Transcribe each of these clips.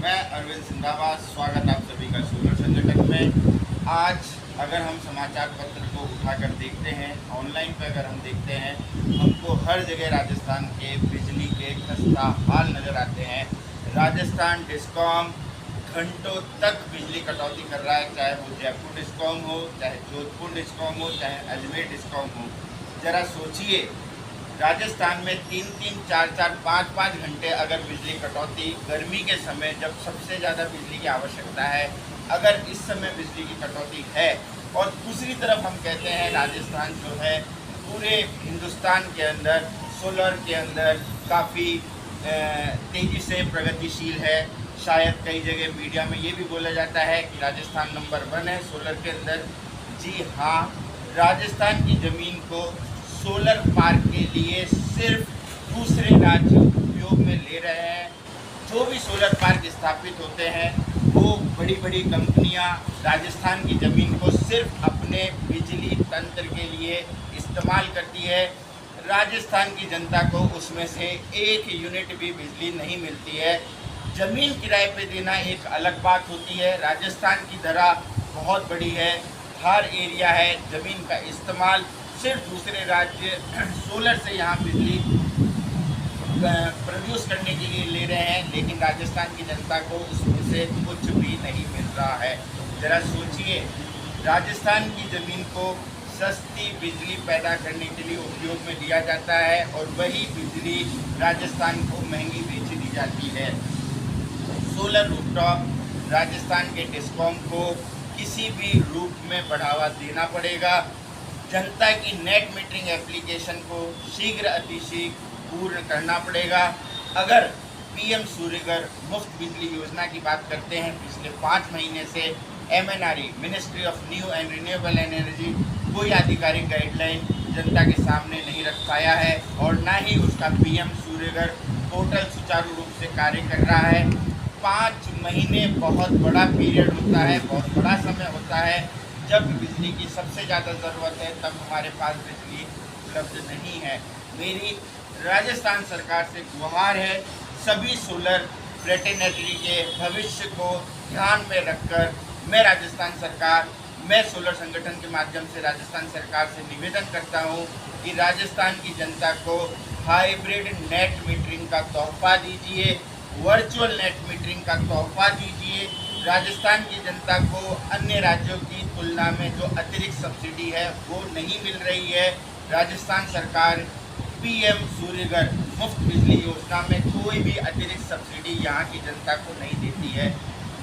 मैं अरविंद सिंधाबाद, स्वागत आप सभी का सोलर संगठन में। आज अगर हम समाचार पत्र को उठाकर देखते हैं, ऑनलाइन पर अगर हम देखते हैं, हमको हर जगह राजस्थान के बिजली के खस्ता हाल नज़र आते हैं। राजस्थान डिस्कॉम घंटों तक बिजली कटौती कर रहा है, चाहे वो जयपुर डिस्कॉम हो, चाहे जोधपुर डिस्कॉम हो, चाहे अजमेर डिस्कॉम हो। ज़रा सोचिए, राजस्थान में 3-3, 4-4, 5-5 घंटे अगर बिजली कटौती, गर्मी के समय जब सबसे ज़्यादा बिजली की आवश्यकता है, अगर इस समय बिजली की कटौती है, और दूसरी तरफ हम कहते हैं राजस्थान जो है पूरे हिंदुस्तान के अंदर सोलर के अंदर काफ़ी तेज़ी से प्रगतिशील है। शायद कई जगह मीडिया में ये भी बोला जाता है कि राजस्थान नंबर 1 है सोलर के अंदर। जी हाँ, राजस्थान की ज़मीन को सोलर पार्क के लिए सिर्फ दूसरे राज्य उपयोग में ले रहे हैं। जो भी सोलर पार्क स्थापित होते हैं वो बड़ी बड़ी कंपनियां राजस्थान की ज़मीन को सिर्फ अपने बिजली तंत्र के लिए इस्तेमाल करती है। राजस्थान की जनता को उसमें से 1 यूनिट भी बिजली नहीं मिलती है। ज़मीन किराए पे देना एक अलग बात होती है। राजस्थान की धरा बहुत बड़ी है, थार एरिया है, ज़मीन का इस्तेमाल सिर्फ दूसरे राज्य सोलर से यहाँ बिजली प्रोड्यूस करने के लिए ले रहे हैं, लेकिन राजस्थान की जनता को उसमें से कुछ भी नहीं मिल रहा है। ज़रा सोचिए, राजस्थान की ज़मीन को सस्ती बिजली पैदा करने के लिए उपयोग में लिया जाता है और वही बिजली राजस्थान को महंगी बेच दी जाती है। सोलर रूफटॉप राजस्थान के डिस्कॉम को किसी भी रूप में बढ़ावा देना पड़ेगा। जनता की नेट मीटरिंग एप्लीकेशन को शीघ्र अतिशीघ्र पूर्ण करना पड़ेगा। अगर पीएम सूर्यघर मुफ्त बिजली योजना की बात करते हैं, पिछले 5 महीने से MNRE ministry of new and renewable energy कोई आधिकारिक गाइडलाइन जनता के सामने नहीं रख पाया है और ना ही उसका पीएम सूर्यघर पोर्टल सुचारू रूप से कार्य कर रहा है। 5 महीने बहुत बड़ा पीरियड होता है, बहुत बड़ा समय होता है। जब बिजली की सबसे ज़्यादा ज़रूरत है तब हमारे पास बिजली उपलब्ध नहीं है। मेरी राजस्थान सरकार से गुहार है, सभी सोलर फ्रेटर्निटी के भविष्य को ध्यान में रखकर मैं सोलर संगठन के माध्यम से राजस्थान सरकार से निवेदन करता हूँ कि राजस्थान की जनता को हाइब्रिड नेट मीटरिंग का तोहफा दीजिए, वर्चुअल नेट मीटरिंग का तोहफा दीजिए। राजस्थान की जनता को अन्य राज्यों की तुलना में जो अतिरिक्त सब्सिडी है वो नहीं मिल रही है। राजस्थान सरकार पीएम सूर्यघर मुफ्त बिजली योजना में कोई भी अतिरिक्त सब्सिडी यहाँ की जनता को नहीं देती है।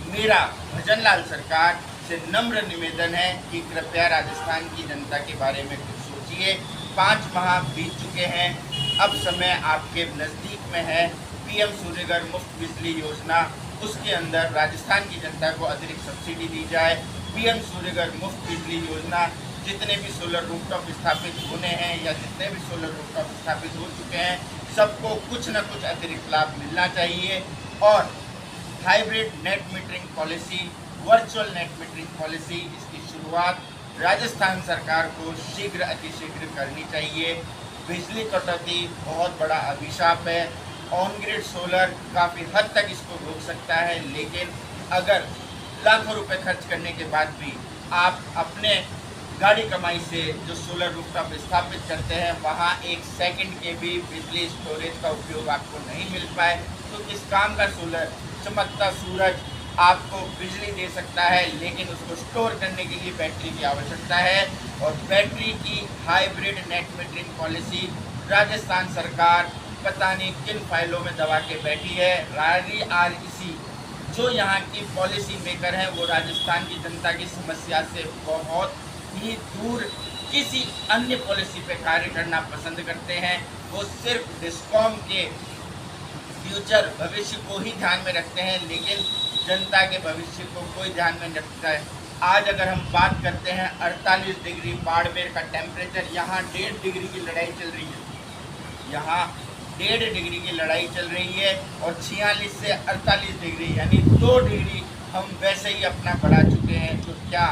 मेरा भजनलाल सरकार से नम्र निवेदन है कि कृपया राजस्थान की जनता के बारे में कुछ सोचिए। 5 माह बीत चुके हैं, अब समय आपके नज़दीक में है। पीएम सूर्यघर मुफ्त बिजली योजना, उसके अंदर राजस्थान की जनता को अतिरिक्त सब्सिडी दी जाए। पीएम सूर्यघर मुफ्त बिजली योजना, जितने भी सोलर रूफटॉप स्थापित होने हैं या जितने भी सोलर रूफटॉप स्थापित हो चुके हैं, सबको कुछ न कुछ अतिरिक्त लाभ मिलना चाहिए। और hybrid net metering policy, virtual net metering policy, इसकी शुरुआत राजस्थान सरकार को शीघ्र अतिशीघ्र करनी चाहिए। बिजली कटौती बहुत बड़ा अभिशाप है। ऑन ग्रिड सोलर काफ़ी हद तक इसको रोक सकता है, लेकिन अगर लाखों रुपए खर्च करने के बाद भी आप अपने गाड़ी कमाई से जो सोलर रूफटॉप स्थापित करते हैं वहाँ 1 सेकंड के भी बिजली स्टोरेज का उपयोग आपको नहीं मिल पाए तो किस काम का सोलर? चमकता सूरज आपको बिजली दे सकता है, लेकिन उसको स्टोर करने के लिए बैटरी की आवश्यकता है। और बैटरी की hybrid net metering policy Rajasthan सरकार पता नहीं किन फाइलों में दबा के बैठी है। REC जो यहाँ की पॉलिसी मेकर हैं वो राजस्थान की जनता की समस्या से बहुत ही दूर किसी अन्य पॉलिसी पे कार्य करना पसंद करते हैं। वो सिर्फ डिस्कॉम के फ्यूचर भविष्य को ही ध्यान में रखते हैं, लेकिन जनता के भविष्य को कोई ध्यान में नहीं रखता है। आज अगर हम बात करते हैं 48 डिग्री बाड़मेर का टेम्परेचर, यहाँ 1.5 डिग्री की लड़ाई चल रही है। यहाँ 1.5 डिग्री की लड़ाई चल रही है और 46 से 48 डिग्री यानी 2 डिग्री हम वैसे ही अपना बढ़ा चुके हैं। तो क्या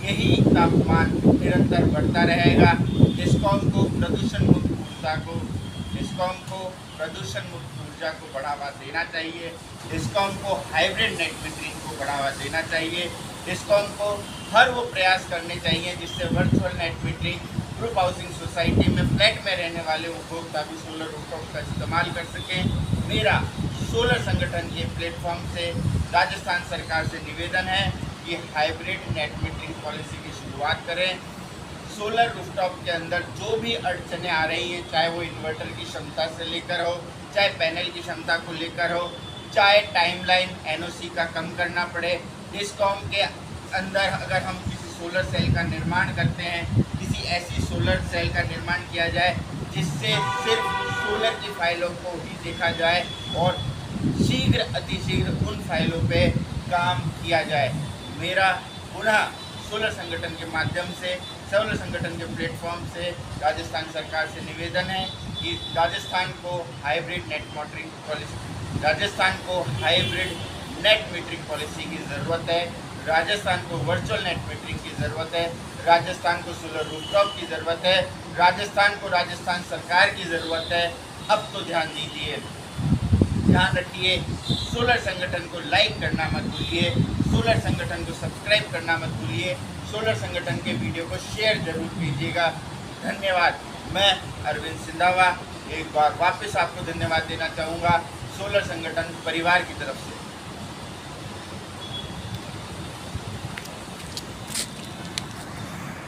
यही तापमान निरंतर बढ़ता रहेगा? डिस्कॉम को प्रदूषण मुक्त ऊर्जा ऊर्जा को बढ़ावा देना चाहिए। डिस्कॉम को हाइब्रिड नेट मीटरिंग को बढ़ावा देना चाहिए। डिस्कॉम को हर वो प्रयास करने चाहिए जिससे virtual net metering group housing society में फ्लैट में रहने वाले उपभोक्ता भी सोलर रूफटॉप का इस्तेमाल कर सकें। मेरा सोलर संगठन के प्लेटफॉर्म से राजस्थान सरकार से निवेदन है कि हाइब्रिड नेट मीटरिंग पॉलिसी की शुरुआत करें। सोलर रूफटॉप के अंदर जो भी अड़चनें आ रही हैं, चाहे वो इन्वर्टर की क्षमता से लेकर हो, चाहे पैनल की क्षमता को लेकर हो, चाहे टाइमलाइन एनओसी का कम करना पड़े, डिस्कॉम के अंदर अगर हम किसी सोलर सेल का निर्माण करते हैं, किसी ऐसी सोलर सेल का निर्माण किया जाए जिससे सिर्फ सोलर की फाइलों को ही देखा जाए और शीघ्र अतिशीघ्र उन फाइलों पे काम किया जाए। मेरा पुनः सोलर संगठन के माध्यम से, सोलर संगठन के प्लेटफॉर्म से राजस्थान सरकार से निवेदन है कि राजस्थान को हाइब्रिड नेट मीटरिंग पॉलिसी की ज़रूरत है। राजस्थान को वर्चुअल नेट मीटरिंग की ज़रूरत है। राजस्थान को सोलर रूफटॉप की ज़रूरत है। राजस्थान को राजस्थान सरकार की ज़रूरत है। अब तो ध्यान दीजिए, ध्यान रखिए, सोलर संगठन को लाइक करना मत भूलिए, सोलर संगठन को सब्सक्राइब करना मत भूलिए, सोलर संगठन के वीडियो को शेयर जरूर कीजिएगा। धन्यवाद। मैं अरविंद सिंधावा एक बार वापस आपको धन्यवाद देना चाहूँगा सोलर संगठन परिवार की तरफ से।